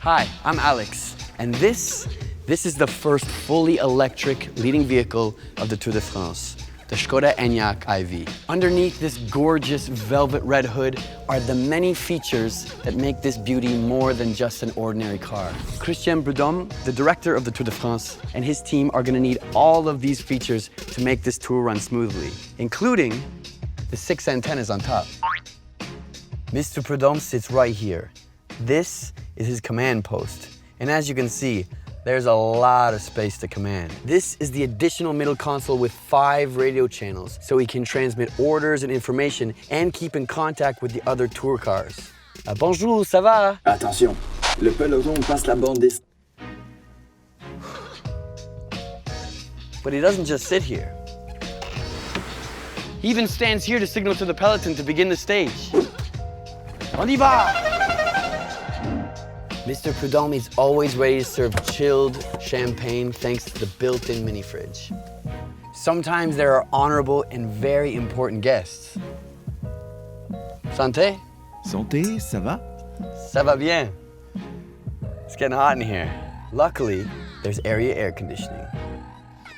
Hi, I'm Alex, and this is the first fully electric leading vehicle of the Tour de France, the Skoda Enyaq IV. Underneath this gorgeous velvet red hood are the many features that make this beauty more than just an ordinary car. Christian Prudhomme, the director of the Tour de France, and his team are gonna need all of these features to make this tour run smoothly, including the 6 antennas on top. Mr. Prudhomme sits right here. This is his command post. And as you can see, there's a lot of space to command. This is the additional middle console with 5 radio channels, so he can transmit orders and information and keep in contact with the other tour cars. Bonjour, ça va? Attention, le peloton passe la bande des... But he doesn't just sit here. He even stands here to signal to the peloton to begin the stage. On y va! Mr. Prudhomme is always ready to serve chilled champagne thanks to the built-in mini fridge. Sometimes there are honorable and very important guests. Santé? Santé, ça va? Ça va bien. It's getting hot in here. Luckily, there's area air conditioning.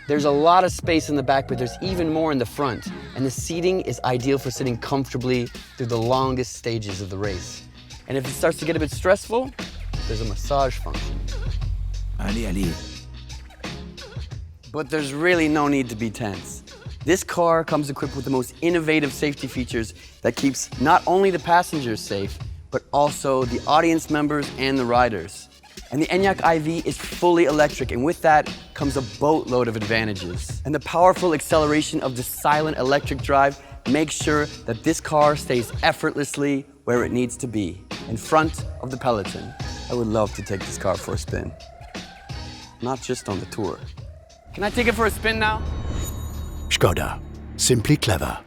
There's a lot of space in the back, but there's even more in the front, and the seating is ideal for sitting comfortably through the longest stages of the race. And if it starts to get a bit stressful, there's a massage function. Allez, allez. But there's really no need to be tense. This car comes equipped with the most innovative safety features that keeps not only the passengers safe, but also the audience members and the riders. And the Enyaq IV is fully electric, and with that comes a boatload of advantages. And the powerful acceleration of the silent electric drive makes sure that this car stays effortlessly where it needs to be, in front of the peloton. I would love to take this car for a spin. Not just on the tour. Can I take it for a spin now? Škoda. Simply clever.